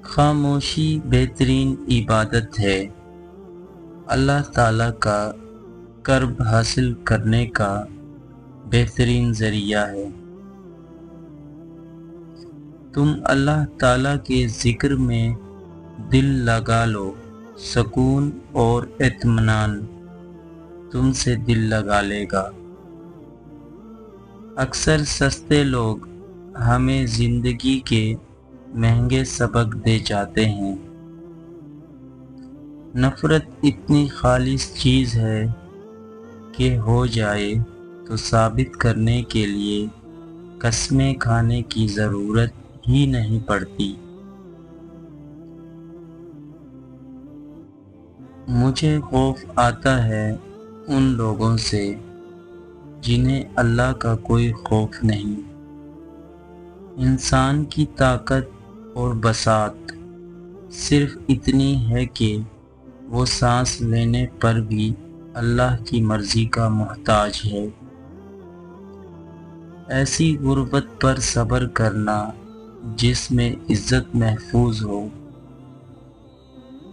خاموشی بہترین عبادت ہے۔ اللہ تعالیٰ کا قرب حاصل کرنے کا بہترین ذریعہ ہے۔ تم اللہ تعالیٰ کے ذکر میں دل لگا لو، سکون اور اطمینان تم سے دل لگا لے گا۔ اکثر سستے لوگ ہمیں زندگی کے مہنگے سبق دے جاتے ہیں۔ نفرت اتنی خالص چیز ہے کہ ہو جائے تو ثابت کرنے کے لیے قسمیں کھانے کی ضرورت ہی نہیں پڑتی۔ مجھے خوف آتا ہے ان لوگوں سے جنہیں اللہ کا کوئی خوف نہیں۔ انسان کی طاقت اور بساط صرف اتنی ہے کہ وہ سانس لینے پر بھی اللہ کی مرضی کا محتاج ہے۔ ایسی غربت پر صبر کرنا جس میں عزت محفوظ ہو،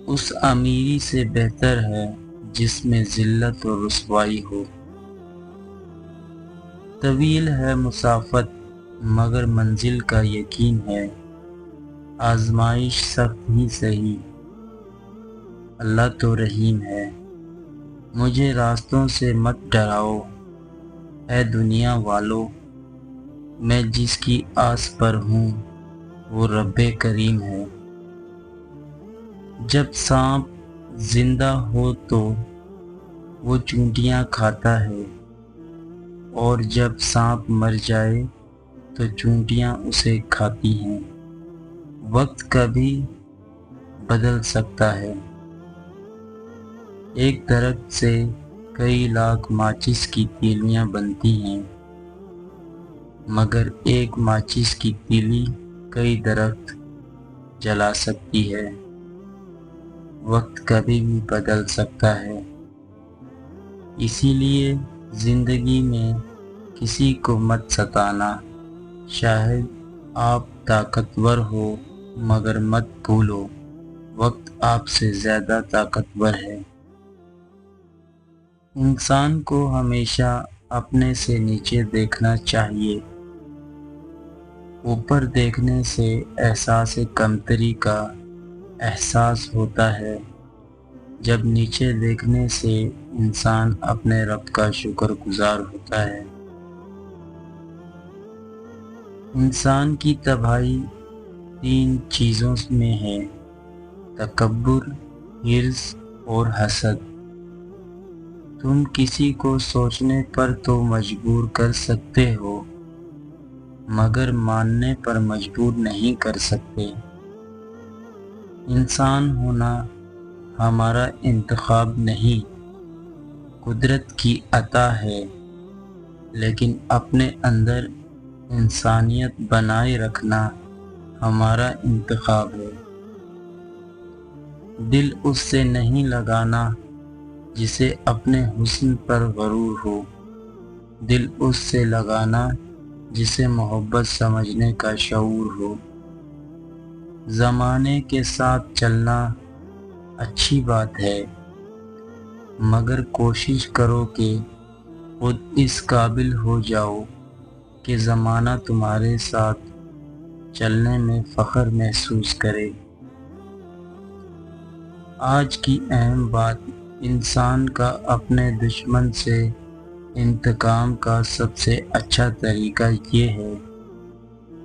اس امیری سے بہتر ہے جس میں ذلت اور رسوائی ہو۔ طویل ہے مسافت مگر منزل کا یقین ہے، آزمائش سخت ہی سہی، اللہ تو رحیم ہے۔ مجھے راستوں سے مت ڈراؤ اے دنیا والو، میں جس کی آس پر ہوں وہ رب کریم ہے۔ جب سانپ زندہ ہو تو وہ چونٹیاں کھاتا ہے، اور جب سانپ مر جائے تو چونٹیاں اسے کھاتی ہیں۔ وقت کبھی بدل سکتا ہے۔ ایک درخت سے کئی لاکھ ماچس کی تیلیاں بنتی ہیں، مگر ایک ماچس کی تیلی کئی درخت جلا سکتی ہے۔ وقت کبھی بھی بدل سکتا ہے، اسی لیے زندگی میں کسی کو مت ستانا۔ شاید آپ طاقتور ہو مگر مت بھولو وقت آپ سے زیادہ طاقتور ہے۔ انسان کو ہمیشہ اپنے سے نیچے دیکھنا چاہیے۔ اوپر دیکھنے سے احساس کمتری کا احساس ہوتا ہے، جب نیچے دیکھنے سے انسان اپنے رب کا شکر گزار ہوتا ہے۔ انسان کی تباہی تین چیزوں میں ہے: تکبر، حرص اور حسد۔ تم کسی کو سوچنے پر تو مجبور کر سکتے ہو مگر ماننے پر مجبور نہیں کر سکتے۔ انسان ہونا ہمارا انتخاب نہیں، قدرت کی عطا ہے، لیکن اپنے اندر انسانیت بنائے رکھنا ہمارا انتخاب ہے۔ دل اس سے نہیں لگانا جسے اپنے حسن پر غرور ہو، دل اس سے لگانا جسے محبت سمجھنے کا شعور ہو۔ زمانے کے ساتھ چلنا اچھی بات ہے، مگر کوشش کرو کہ خود اس قابل ہو جاؤ کہ زمانہ تمہارے ساتھ چلنے میں فخر محسوس کرے۔ آج کی اہم بات: انسان کا اپنے دشمن سے انتقام کا سب سے اچھا طریقہ یہ ہے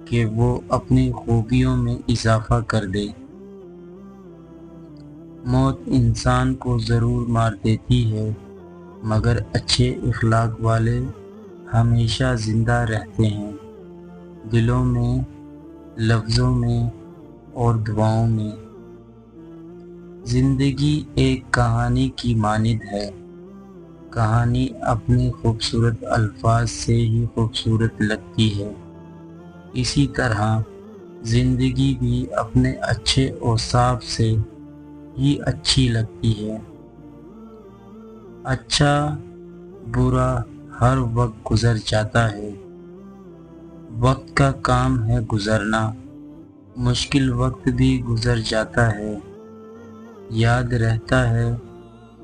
کہ وہ اپنی خوبیوں میں اضافہ کر دے۔ موت انسان کو ضرور مار دیتی ہے، مگر اچھے اخلاق والے ہمیشہ زندہ رہتے ہیں، دلوں میں، لفظوں میں اور دعاؤں میں۔ زندگی ایک کہانی کی مانند ہے، کہانی اپنے خوبصورت الفاظ سے ہی خوبصورت لگتی ہے، اسی طرح زندگی بھی اپنے اچھے اوصاف سے ہی اچھی لگتی ہے۔ اچھا برا ہر وقت گزر جاتا ہے، وقت کا کام ہے گزرنا، مشکل وقت بھی گزر جاتا ہے، یاد رہتا ہے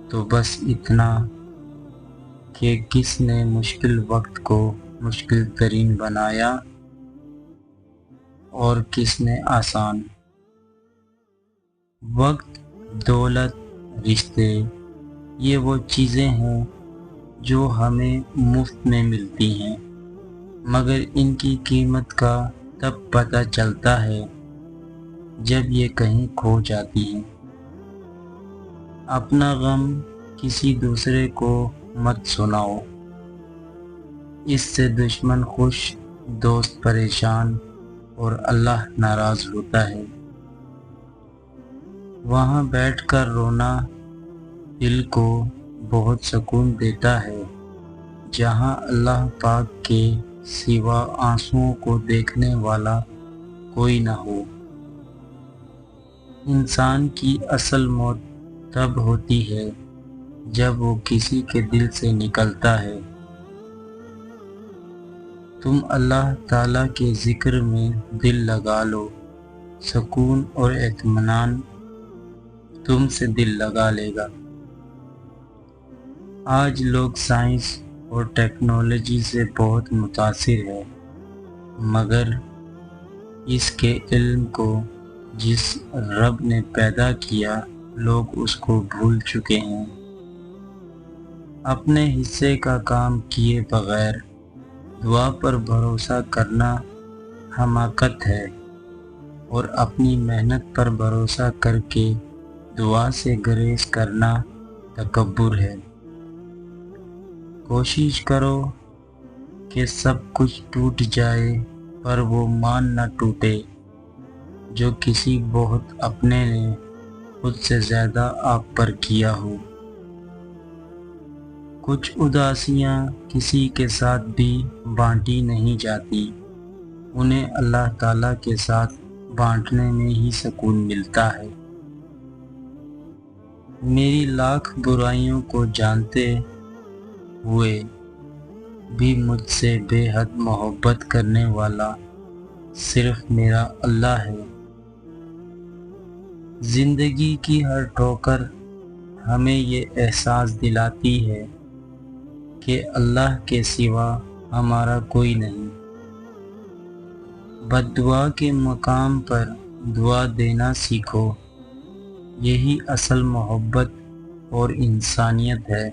تو بس اتنا کہ کس نے مشکل وقت کو مشکل ترین بنایا اور کس نے آسان۔ وقت، دولت، رشتے، یہ وہ چیزیں ہیں جو ہمیں مفت میں ملتی ہیں، مگر ان کی قیمت کا تب پتہ چلتا ہے جب یہ کہیں کھو جاتی ہیں۔ اپنا غم کسی دوسرے کو مت سناؤ، اس سے دشمن خوش، دوست پریشان اور اللہ ناراض ہوتا ہے۔ وہاں بیٹھ کر رونا دل کو بہت سکون دیتا ہے جہاں اللہ پاک کے سوا آنسوؤں کو دیکھنے والا کوئی نہ ہو۔ انسان کی اصل موت تب ہوتی ہے جب وہ کسی کے دل سے نکلتا ہے۔ تم اللہ تعالیٰ کے ذکر میں دل لگا لو، سکون اور اطمینان تم سے دل لگا لے گا۔ آج لوگ سائنس اور ٹیکنالوجی سے بہت متاثر ہیں، مگر اس کے علم کو جس رب نے پیدا کیا لوگ اس کو بھول چکے ہیں۔ اپنے حصے کا کام کیے بغیر دعا پر بھروسہ کرنا حماقت ہے، اور اپنی محنت پر بھروسہ کر کے دعا سے گریز کرنا تکبر ہے۔ کوشش کرو کہ سب کچھ ٹوٹ جائے پر وہ مان نہ ٹوٹے جو کسی بہت اپنے نے خود سے زیادہ آپ پر کیا ہو۔ کچھ اداسیاں کسی کے ساتھ بھی بانٹی نہیں جاتی، انہیں اللہ تعالیٰ کے ساتھ بانٹنے میں ہی سکون ملتا ہے۔ میری لاکھ برائیوں کو جانتے ہوئے بھی مجھ سے بے حد محبت کرنے والا صرف میرا اللہ ہے۔ زندگی کی ہر ٹھوکر ہمیں یہ احساس دلاتی ہے کہ اللہ کے سوا ہمارا کوئی نہیں۔ بد دعا کے مقام پر دعا دینا سیکھو، یہی اصل محبت اور انسانیت ہے۔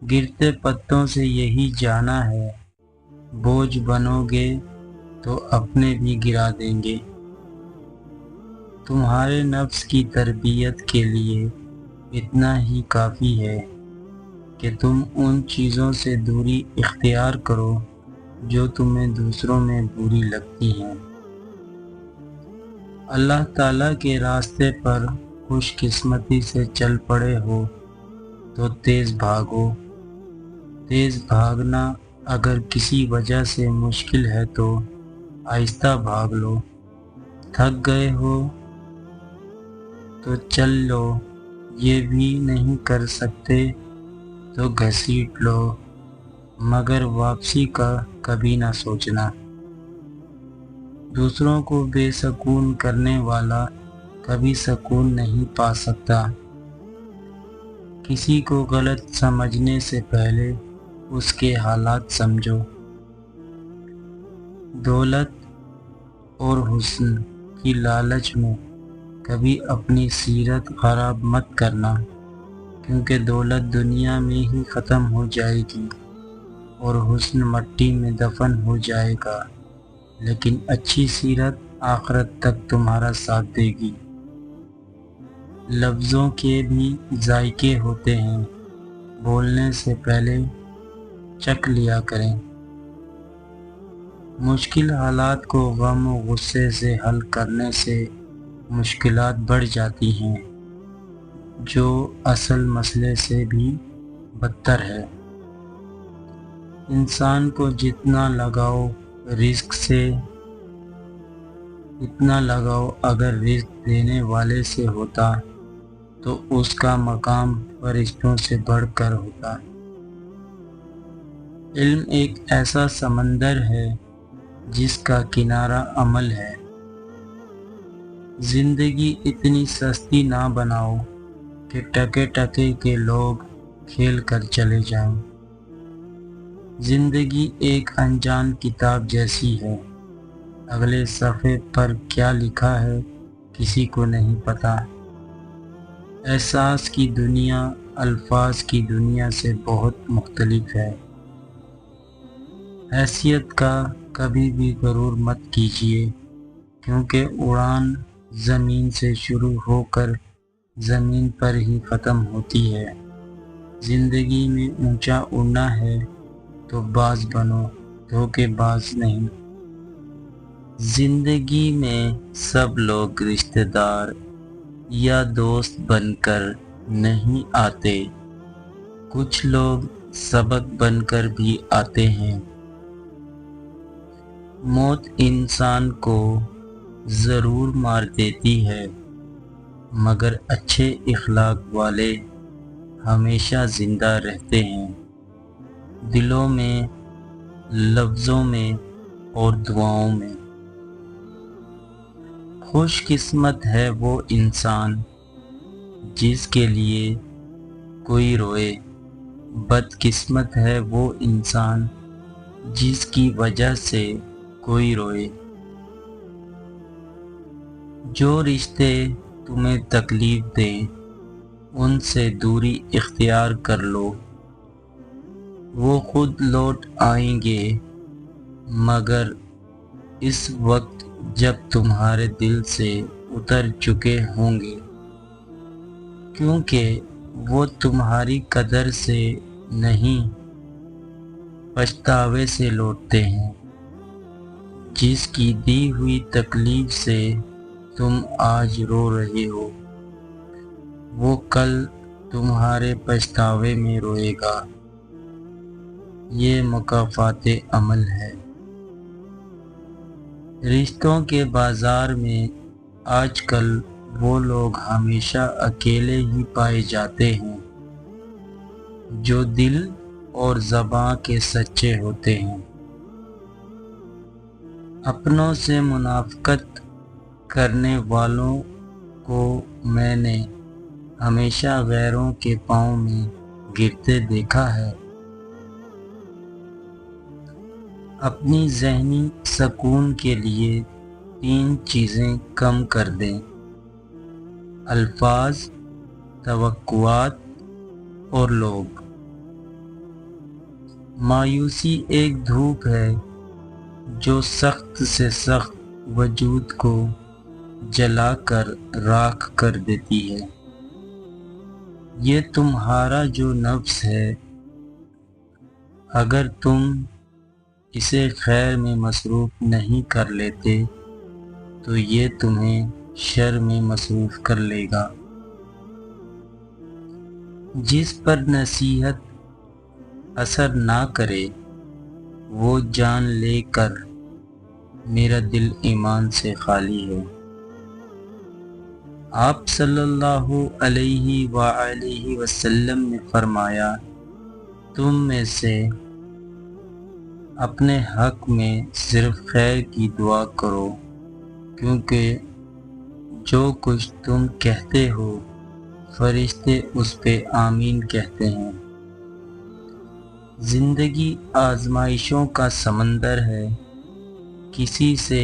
گرتے پتوں سے یہی جانا ہے، بوجھ بنو گے تو اپنے بھی گرا دیں گے۔ تمہارے نفس کی تربیت کے لیے اتنا ہی کافی ہے کہ تم ان چیزوں سے دوری اختیار کرو جو تمہیں دوسروں میں بری لگتی ہیں۔ اللہ تعالیٰ کے راستے پر خوش قسمتی سے چل پڑے ہو تو تیز بھاگو۔ تیز بھاگنا اگر کسی وجہ سے مشکل ہے تو آہستہ بھاگ لو۔ تھک گئے ہو تو چل لو، یہ بھی نہیں کر سکتے تو گھسیٹ لو، مگر واپسی کا کبھی نہ سوچنا۔ دوسروں کو بے سکون کرنے والا کبھی سکون نہیں پا سکتا۔ کسی کو غلط سمجھنے سے پہلے اس کے حالات سمجھو۔ دولت اور حسن کی لالچ میں کبھی اپنی سیرت خراب مت کرنا، کیونکہ دولت دنیا میں ہی ختم ہو جائے گی اور حسن مٹی میں دفن ہو جائے گا، لیکن اچھی سیرت آخرت تک تمہارا ساتھ دے گی۔ لفظوں کے بھی ذائقے ہوتے ہیں، بولنے سے پہلے چکھ لیا کریں۔ مشکل حالات کو غم و غصے سے حل کرنے سے مشکلات بڑھ جاتی ہیں، جو اصل مسئلے سے بھی بدتر ہے۔ انسان کو جتنا لگاؤ رزق سے، اتنا لگاؤ اگر رزق دینے والے سے ہوتا تو اس کا مقام فرشتوں سے بڑھ کر ہوتا۔ علم ایک ایسا سمندر ہے جس کا کنارہ عمل ہے۔ زندگی اتنی سستی نہ بناؤ کہ ٹکے ٹکے کے لوگ کھیل کر چلے جائیں۔ زندگی ایک انجان کتاب جیسی ہے، اگلے صفحے پر کیا لکھا ہے کسی کو نہیں پتا۔ احساس کی دنیا الفاظ کی دنیا سے بہت مختلف ہے۔ حیثیت کا کبھی بھی غرور مت کیجیے، کیونکہ اڑان زمین سے شروع ہو کر زمین پر ہی ختم ہوتی ہے۔ زندگی میں اونچا اڑنا ہے تو باز بنو، دھوکے باز نہیں۔ زندگی میں سب لوگ رشتہ دار یا دوست بن کر نہیں آتے، کچھ لوگ سبق بن کر بھی آتے ہیں۔ موت انسان کو ضرور مار دیتی ہے، مگر اچھے اخلاق والے ہمیشہ زندہ رہتے ہیں، دلوں میں، لفظوں میں اور دعاؤں میں۔ خوش قسمت ہے وہ انسان جس کے لیے کوئی روئے، بد قسمت ہے وہ انسان جس کی وجہ سے کوئی روئے۔ جو رشتے تمہیں تکلیف دیں ان سے دوری اختیار کر لو، وہ خود لوٹ آئیں گے، مگر اس وقت جب تمہارے دل سے اتر چکے ہوں گے، کیونکہ وہ تمہاری قدر سے نہیں پچھتاوے سے لوٹتے ہیں۔ جس کی دی ہوئی تکلیف سے تم آج رو رہے ہو، وہ کل تمہارے پچھتاوے میں روئے گا۔ یہ مکافات عمل ہے۔ رشتوں کے بازار میں آج کل وہ لوگ ہمیشہ اکیلے ہی پائے جاتے ہیں جو دل اور زباں کے سچے ہوتے ہیں۔ اپنوں سے منافقت کرنے والوں کو میں نے ہمیشہ غیروں کے پاؤں میں گرتے دیکھا ہے۔ اپنی ذہنی سکون کے لیے 3 چیزیں کم کر دیں: الفاظ، توقعات اور لوگ۔ مایوسی ایک دھوپ ہے جو سخت سے سخت وجود کو جلا کر راکھ کر دیتی ہے۔ یہ تمہارا جو نفس ہے، اگر تم اسے خیر میں مصروف نہیں کر لیتے تو یہ تمہیں شر میں مصروف کر لے گا۔ جس پر نصیحت اثر نہ کرے وہ جان لے کر میرا دل ایمان سے خالی ہے۔ آپ صلی اللہ علیہ وآلہ وسلم نے فرمایا، تم میں سے اپنے حق میں صرف خیر کی دعا کرو، کیونکہ جو کچھ تم کہتے ہو فرشتے اس پہ آمین کہتے ہیں۔ زندگی آزمائشوں کا سمندر ہے، کسی سے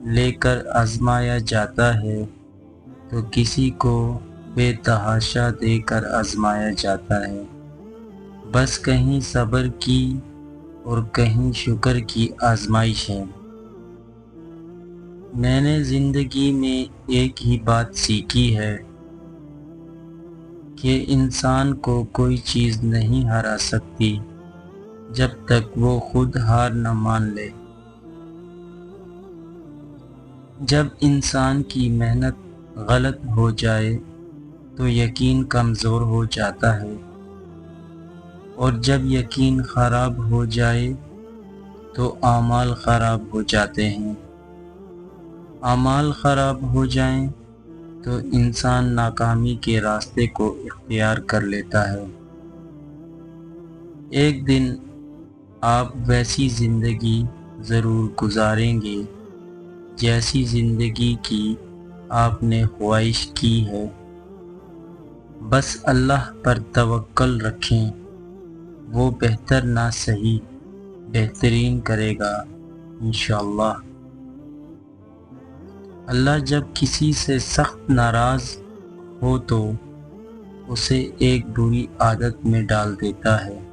لے کر آزمایا جاتا ہے تو کسی کو بے تحاشا دے کر آزمایا جاتا ہے۔ بس کہیں صبر کی اور کہیں شکر کی آزمائش ہے۔ میں نے زندگی میں ایک ہی بات سیکھی ہے کہ انسان کو کوئی چیز نہیں ہرا سکتی جب تک وہ خود ہار نہ مان لے۔ جب انسان کی محنت غلط ہو جائے تو یقین کمزور ہو جاتا ہے، اور جب یقین خراب ہو جائے تو اعمال خراب ہو جاتے ہیں۔ اعمال خراب ہو جائیں تو انسان ناکامی کے راستے کو اختیار کر لیتا ہے۔ ایک دن آپ ویسی زندگی ضرور گزاریں گے جیسی زندگی کی آپ نے خواہش کی ہے۔ بس اللہ پر توکل رکھیں، وہ بہتر نہ صحیح بہترین کرے گا انشاءاللہ۔ اللہ جب کسی سے سخت ناراض ہو تو اسے ایک بری عادت میں ڈال دیتا ہے۔